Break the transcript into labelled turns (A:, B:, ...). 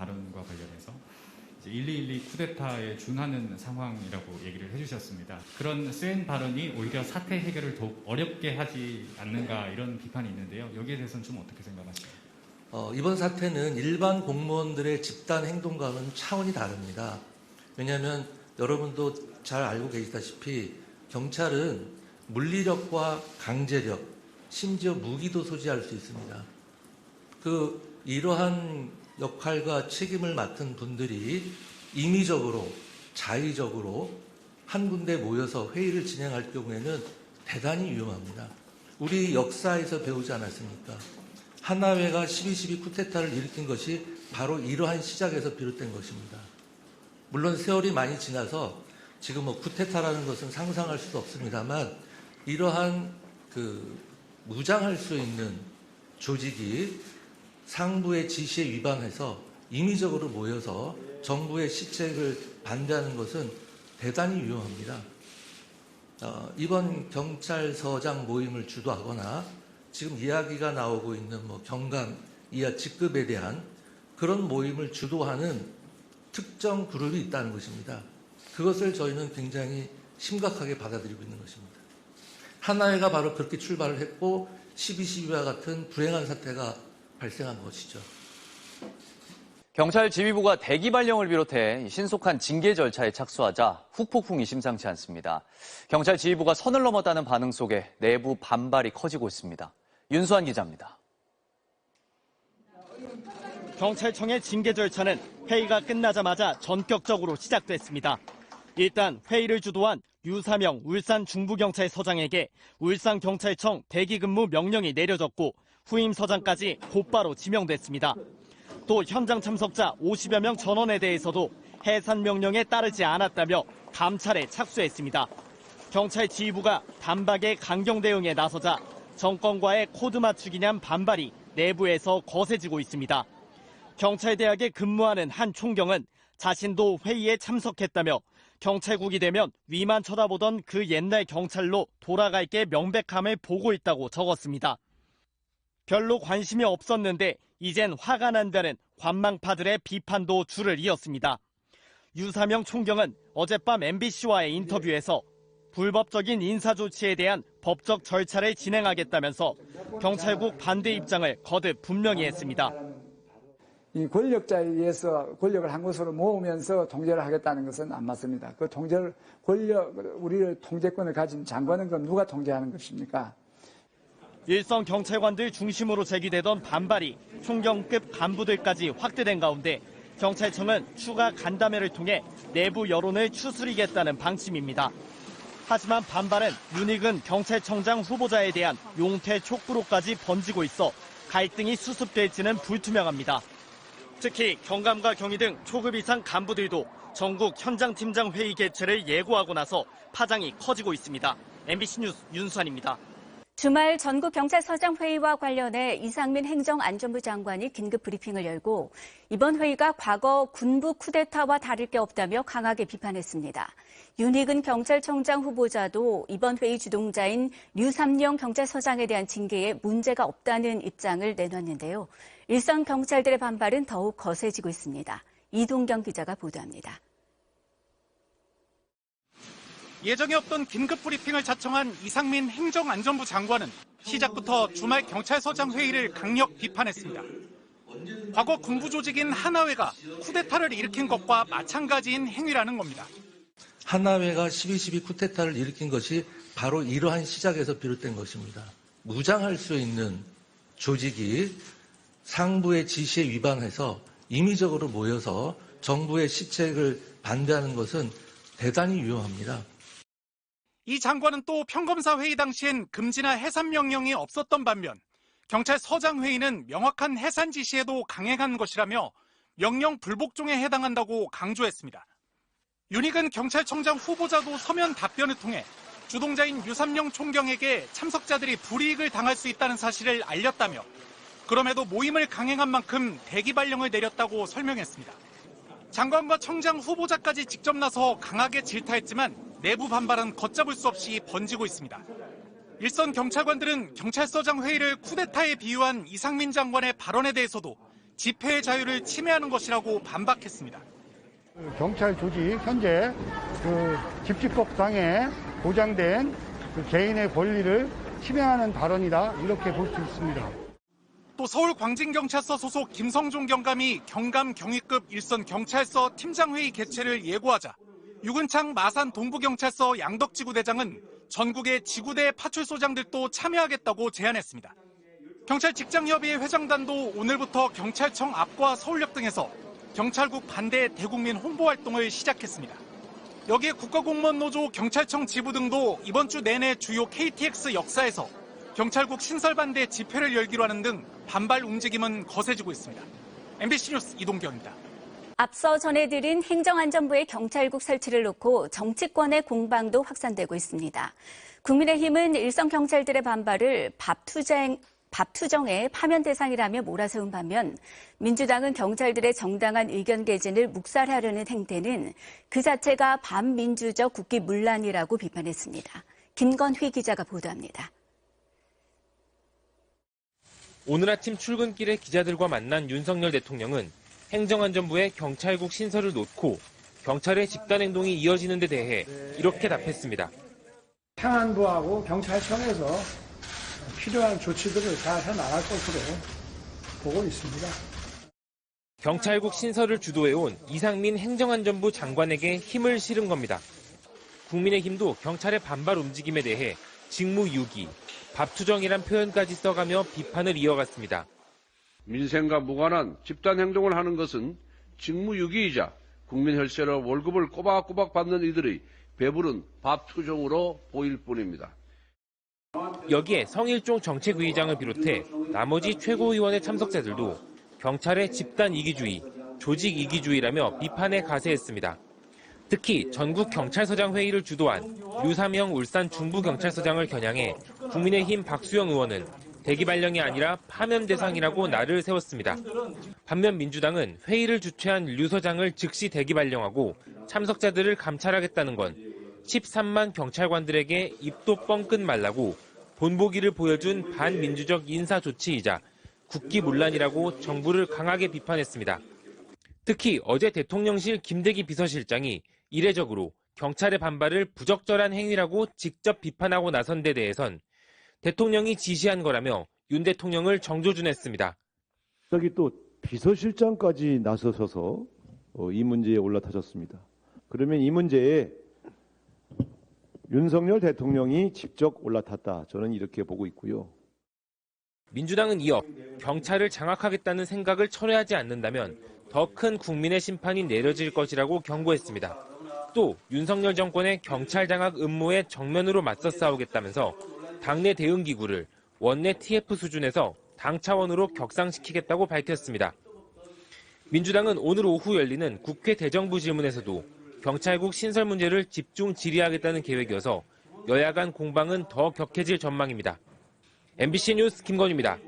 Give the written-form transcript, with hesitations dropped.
A: 발언과 관련해서 1212 쿠데타에 준하는 상황이라고 얘기를 해주셨습니다. 그런 센 발언이 오히려 사태 해결을 더욱 어렵게 하지 않는가 이런 비판이 있는데요. 여기에 대해서는 좀 어떻게 생각하십니까?
B: 이번 사태는 일반 공무원들의 집단 행동과는 차원이 다릅니다. 왜냐하면 여러분도 잘 알고 계시다시피 경찰은 물리력과 강제력, 심지어 무기도 소지할 수 있습니다. 이러한 역할과 책임을 맡은 분들이 임의적으로, 자의적으로 한 군데 모여서 회의를 진행할 경우에는 대단히 위험합니다. 우리 역사에서 배우지 않았습니까? 하나회가 12.12 쿠데타를 일으킨 것이 바로 이러한 시작에서 비롯된 것입니다. 물론 세월이 많이 지나서 지금 쿠데타라는 것은 상상할 수도 없습니다만 이러한 무장할 수 있는 조직이 상부의 지시에 위반해서 임의적으로 모여서 정부의 시책을 반대하는 것은 대단히 위험합니다. 이번 경찰서장 모임을 주도하거나 지금 이야기가 나오고 있는 경감 이하 직급에 대한 그런 모임을 주도하는 특정 그룹이 있다는 것입니다. 그것을 저희는 굉장히 심각하게 받아들이고 있는 것입니다. 하나회가 바로 그렇게 출발을 했고 12.12와 같은 불행한 사태가 발생한 것이죠.
C: 경찰 지휘부가 대기 발령을 비롯해 신속한 징계 절차에 착수하자 후폭풍이 심상치 않습니다. 경찰 지휘부가 선을 넘었다는 반응 속에 내부 반발이 커지고 있습니다. 윤수환 기자입니다.
D: 경찰청의 징계 절차는 회의가 끝나자마자 전격적으로 시작됐습니다. 일단 회의를 주도한 유사명 울산 중부경찰서장에게 울산경찰청 대기근무 명령이 내려졌고 후임 서장까지 곧바로 지명됐습니다. 또 현장 참석자 50여 명 전원에 대해서도 해산 명령에 따르지 않았다며 감찰에 착수했습니다. 경찰 지휘부가 단박에 강경 대응에 나서자 정권과의 코드 맞추기냐는 반발이 내부에서 거세지고 있습니다. 경찰대학에 근무하는 한 총경은 자신도 회의에 참석했다며 경찰국이 되면 위만 쳐다보던 그 옛날 경찰로 돌아갈 게 명백함을 보고 있다고 적었습니다. 별로 관심이 없었는데 이젠 화가 난다는 관망파들의 비판도 줄을 이었습니다. 유사명 총경은 어젯밤 MBC와의 인터뷰에서 불법적인 인사조치에 대한 법적 절차를 진행하겠다면서 경찰국 반대 입장을 거듭 분명히 했습니다.
E: 이 권력자에 의해서 권력을 한 곳으로 모으면서 통제를 하겠다는 것은 안 맞습니다. 우리를 통제권을 가진 장관은 그럼 누가 통제하는 것입니까?
D: 일선 경찰관들 중심으로 제기되던 반발이 총경급 간부들까지 확대된 가운데 경찰청은 추가 간담회를 통해 내부 여론을 추스리겠다는 방침입니다. 하지만 반발은 윤익은 경찰청장 후보자에 대한 용퇴 촉구로까지 번지고 있어 갈등이 수습될지는 불투명합니다. 특히 경감과 경위 등 초급 이상 간부들도 전국 현장팀장 회의 개최를 예고하고 나서 파장이 커지고 있습니다. MBC 뉴스 윤수환입니다.
F: 주말 전국경찰서장 회의와 관련해 이상민 행정안전부 장관이 긴급 브리핑을 열고 이번 회의가 과거 군부 쿠데타와 다를 게 없다며 강하게 비판했습니다. 윤익은 경찰청장 후보자도 이번 회의 주동자인 류삼영 경찰서장에 대한 징계에 문제가 없다는 입장을 내놨는데요. 일선 경찰들의 반발은 더욱 거세지고 있습니다. 이동경 기자가 보도합니다.
G: 예정에 없던 긴급 브리핑을 자청한 이상민 행정안전부 장관은 시작부터 주말 경찰서장 회의를 강력 비판했습니다. 과거 군부 조직인 하나회가 쿠데타를 일으킨 것과 마찬가지인 행위라는 겁니다.
B: 하나회가 12.12 쿠데타를 일으킨 것이 바로 이러한 시작에서 비롯된 것입니다. 무장할 수 있는 조직이 상부의 지시에 위반해서 임의적으로 모여서 정부의 시책을 반대하는 것은 대단히 위험합니다.
G: 이 장관은 또 평검사 회의 당시엔 금지나 해산 명령이 없었던 반면 경찰서장 회의는 명확한 해산 지시에도 강행한 것이라며 명령 불복종에 해당한다고 강조했습니다. 윤익은 경찰청장 후보자도 서면 답변을 통해 주동자인 유삼영 총경에게 참석자들이 불이익을 당할 수 있다는 사실을 알렸다며 그럼에도 모임을 강행한 만큼 대기 발령을 내렸다고 설명했습니다. 장관과 청장 후보자까지 직접 나서 강하게 질타했지만 내부 반발은 걷잡을 수 없이 번지고 있습니다. 일선 경찰관들은 경찰서장 회의를 쿠데타에 비유한 이상민 장관의 발언에 대해서도 집회의 자유를 침해하는 것이라고 반박했습니다.
H: 경찰 조직 현재 집집법상에 보장된 개인의 권리를 침해하는 발언이다 이렇게 볼 수 있습니다.
G: 또 서울광진경찰서 소속 김성종 경감이 경감 경위급 일선 경찰서 팀장회의 개최를 예고하자 유근창 마산 동부경찰서 양덕지구대장은 전국의 지구대 파출소장들도 참여하겠다고 제안했습니다. 경찰 직장협의회 회장단도 오늘부터 경찰청 앞과 서울역 등에서 경찰국 반대 대국민 홍보 활동을 시작했습니다. 여기에 국가공무원노조 경찰청 지부 등도 이번 주 내내 주요 KTX 역사에서 경찰국 신설 반대 집회를 열기로 하는 등 반발 움직임은 거세지고 있습니다. MBC 뉴스 이동경입니다.
F: 앞서 전해드린 행정안전부의 경찰국 설치를 놓고 정치권의 공방도 확산되고 있습니다. 국민의힘은 일선 경찰들의 반발을 밥투정의 파면 대상이라며 몰아세운 반면 민주당은 경찰들의 정당한 의견 개진을 묵살하려는 행태는 그 자체가 반민주적 국기문란이라고 비판했습니다. 김건휘 기자가 보도합니다.
I: 오늘 아침 출근길에 기자들과 만난 윤석열 대통령은 행정안전부의 경찰국 신설을 놓고 경찰의 집단행동이 이어지는 데 대해 이렇게 답했습니다.
E: 행안부하고 경찰청에서 필요한 조치들을 잘 해나갈 것으로 보고 있습니다.
I: 경찰국 신설을 주도해온 이상민 행정안전부 장관에게 힘을 실은 겁니다. 국민의힘도 경찰의 반발 움직임에 대해 직무유기, 밥투정이란 표현까지 써가며 비판을 이어갔습니다.
J: 민생과 무관한 집단 행동을 하는 것은 직무유기이자 국민 혈세로 월급을 꼬박꼬박 받는 이들의 배부른 밥투정으로 보일 뿐입니다.
I: 여기에 성일종 정책위의장을 비롯해 나머지 최고위원회 참석자들도 경찰의 집단 이기주의, 조직 이기주의라며 비판에 가세했습니다. 특히 전국 경찰서장 회의를 주도한 류사명 울산 중부경찰서장을 겨냥해 국민의힘 박수영 의원은 대기 발령이 아니라 파면 대상이라고 날을 세웠습니다. 반면 민주당은 회의를 주최한 류 서장을 즉시 대기 발령하고 참석자들을 감찰하겠다는 건 13만 경찰관들에게 입도 뻥끗 말라고 본보기를 보여준 반민주적 인사 조치이자 국기문란이라고 정부를 강하게 비판했습니다. 특히 어제 대통령실 김대기 비서실장이 이례적으로 경찰의 반발을 부적절한 행위라고 직접 비판하고 나선 데 대해선 대통령이 지시한 거라며 윤 대통령을 정조준했습니다.
K: 여기 또 비서실장까지 나서셔서 이 문제에 올라타셨습니다. 그러면 이 문제에 윤석열 대통령이 직접 올라탔다. 저는 이렇게 보고 있고요.
I: 민주당은 이어 경찰을 장악하겠다는 생각을 철회하지 않는다면 더 큰 국민의 심판이 내려질 것이라고 경고했습니다. 또 윤석열 정권의 경찰 장악 음모에 정면으로 맞서 싸우겠다면서 당내 대응기구를 원내 TF 수준에서 당 차원으로 격상시키겠다고 밝혔습니다. 민주당은 오늘 오후 열리는 국회 대정부 질문에서도 경찰국 신설 문제를 집중 질의하겠다는 계획이어서 여야 간 공방은 더 격해질 전망입니다. MBC 뉴스 김건희입니다.